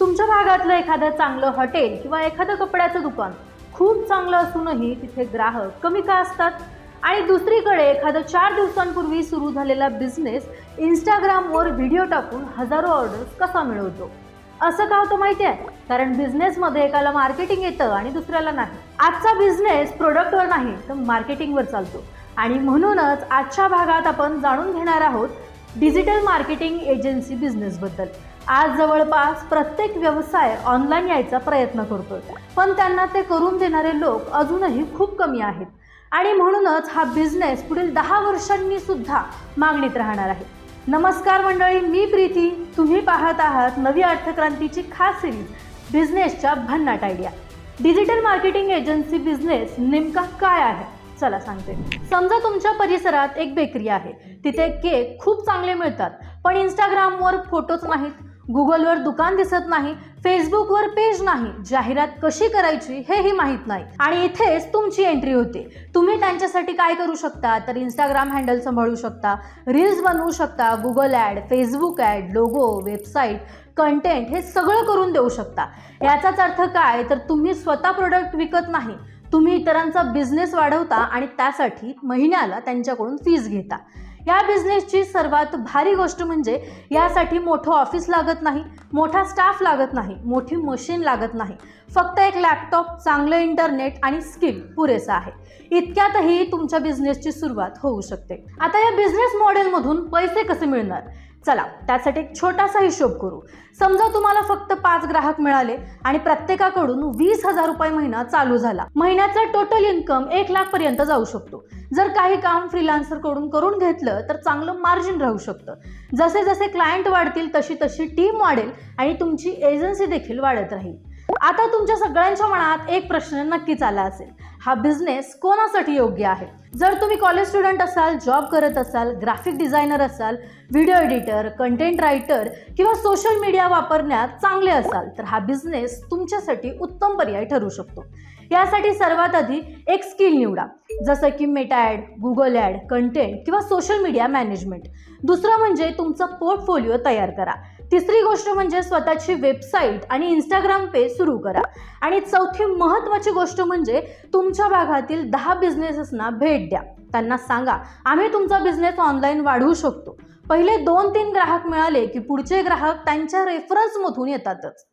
तुमच्या भागातलं एखादं चांगलं हॉटेल किंवा एखादं कपड्याचं दुकान खूप चांगलं असूनही तिथे ग्राहक कमी का असतात? आणि दुसरीकडे एखादा 4 दिवसांपूर्वी सुरू झालेला बिझनेस इंस्टाग्रामवर व्हिडिओ टाकून हजारो ऑर्डर्स कसा मिळवतो? असं का होतं माहिती आहे? कारण बिझनेसमध्ये एकाला मार्केटिंग येतं आणि दुसऱ्याला नाही. आजचा बिझनेस प्रोडक्टवर नाही तर मार्केटिंगवर चालतो. आणि म्हणूनच आजच्या भागात आपण जाणून घेणार आहोत डिजिटल मार्केटिंग एजन्सी बिझनेसबद्दल. आज जवळपास प्रत्येक व्यवसाय ऑनलाईन यायचा प्रयत्न करतोय, पण त्यांना ते करून देणारे लोक अजूनही खूप कमी आहेत. आणि म्हणूनच हा बिझनेस पुढील 10 वर्षांनी सुद्धा मागणीत राहणार आहे. नमस्कार मंडळी, मी प्रीती. तुम्ही पाहत आहात नवी अर्थक्रांतीची खास सिरीज बिझनेसच्या भन्नाट idea. Digital marketing agency business नेमका काय आहे? चला सांगते. समजा तुमच्या परिसरात एक बेकरी आहे. तिथे केक खूप चांगले मिळतात, पण इंस्टाग्रामवर फोटोच नाहीत, गुगलवर दुकान दिसत नाही, फेसबुकवर पेज नाही, जाहिरात कशी करायची हेही माहीत नाही. आणि इथेच तुमची एंट्री होते. तुम्ही त्यांच्यासाठी काय करू शकता तर इंस्टाग्राम हँडल सांभाळू शकता, रील्स बनवू शकता, Google ad, Facebook ad, logo, website, content हे सगळं करून देऊ शकता. याचाच अर्थ काय तर तुम्ही स्वतः प्रोडक्ट विकत नाही, तुम्ही इतरांचा बिझनेस वाढवता आणि त्यासाठी महिन्याला त्यांच्याकडून फीस घेता. या बिझनेसची सर्वात भारी गोष्ट म्हणजे यासाठी मोठं ऑफिस लागत नाही, मोठा स्टाफ लागत नाही, मोठी मशीन लागत नाही. फक्त एक लॅपटॉप, चांगलं इंटरनेट आणि स्किल पुरेसं आहे. इतक्यातही तुमच्या बिझनेसची सुरुवात होऊ शकते. आता या बिझनेस मॉडेलमधून पैसे कसे मिळणार? चला त्यासाठी एक छोटासा हिशोब करू. समजा तुम्हाला फक्त 5 ग्राहक मिळाले आणि प्रत्येकाकडून 20,000 रुपये महिना चालू झाला. महिन्याचा टोटल इन्कम 1 लाख पर्यंत जाऊ शकतो. जर काही काम फ्रीलान्सर कडून करून घेतलं तर चांगलं मार्जिन राहू शकतं. जसे जसे क्लायंट वाढतील तशी तशी टीम वाढेल आणि तुमची एजन्सी देखील वाढत राहील. आता तुमच्या सगळ्यांच्या मनात एक प्रश्न नक्कीच आला असेल, हा बिझनेस कोणासाठी योग्य आहे? जर तुम्ही कॉलेज स्टुडंट असाल, जॉब करत असाल, ग्राफिक डिझायनर असाल, व्हिडिओ एडिटर, कंटेंट रायटर किंवा सोशल मीडिया वापरण्यात चांगले असाल तर हा बिझनेस तुमच्यासाठी उत्तम पर्याय ठरू शकतो. यासाठी सर्वात आधी एक स्किल निवडा, जसं की Meta ad, Google ad, content किंवा सोशल मीडिया मॅनेजमेंट. दुसरं म्हणजे तुमचा पोर्टफोलिओ तयार करा. तिसरी गोष्ट म्हणजे स्वतःची वेबसाईट आणि इंस्टाग्राम पेज सुरू करा. आणि चौथी महत्त्वाची गोष्ट म्हणजे तुमच्या भागातील 10 बिझनेसेसना भेट द्या. त्यांना सांगा आम्ही तुमचा बिझनेस ऑनलाईन वाढवू शकतो. पहिले 2-3 ग्राहक मिळाले की पुढचे ग्राहक त्यांच्या रेफरन्समधून येतातच.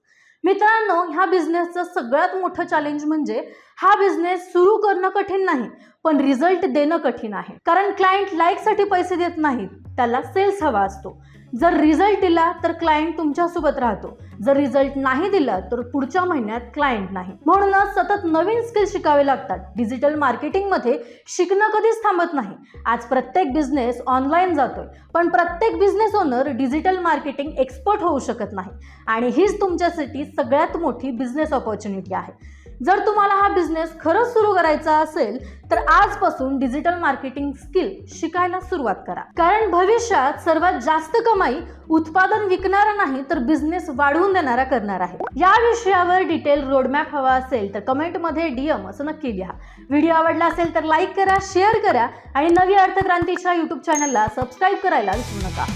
मित्रांनो, ह्या बिझनेसचं सगळ्यात मोठं चॅलेंज म्हणजे हा बिझनेस सुरू करणं कठीण नाही, पण रिझल्ट देणं कठीण आहे. कारण क्लायंट लाईकसाठी पैसे देत नाहीत, त्याला सेल्स हवा असतो. जर रिझल्ट दिला तर क्लायंट तुमच्यासोबत राहतो, जर रिझल्ट नाही दिला तर पुढच्या महिन्यात क्लायंट नाही. म्हणूनच सतत नवीन स्किल शिकावे लागतात. डिजिटल मार्केटिंगमध्ये शिकणं कधीच थांबत नाही. आज प्रत्येक बिझनेस ऑनलाईन जातोय, पण प्रत्येक business owner digital marketing expert होऊ शकत नाही. आणि हीच तुमच्यासाठी सगळ्यात मोठी बिझनेस ऑपॉर्च्युनिटी आहे. जर तुम्हाला हा बिझनेस खरंच सुरू करायचा असेल तर आजपासून डिजिटल मार्केटिंग स्किल शिकायला सुरुवात करा. कारण भविष्यात सर्वात जास्त कमाई उत्पादन विकणारा नाही तर बिझनेस वाढवून देणारा करणार आहे. या विषयावर डिटेल रोडमॅप हवा असेल तर कमेंटमध्ये DM असं नक्की लिहा. व्हिडिओ आवडला असेल तर लाईक करा, शेअर करा आणि नवी अर्थक्रांतीच्या YouTube चॅनलला सबस्क्राईब करायला विसरू नका.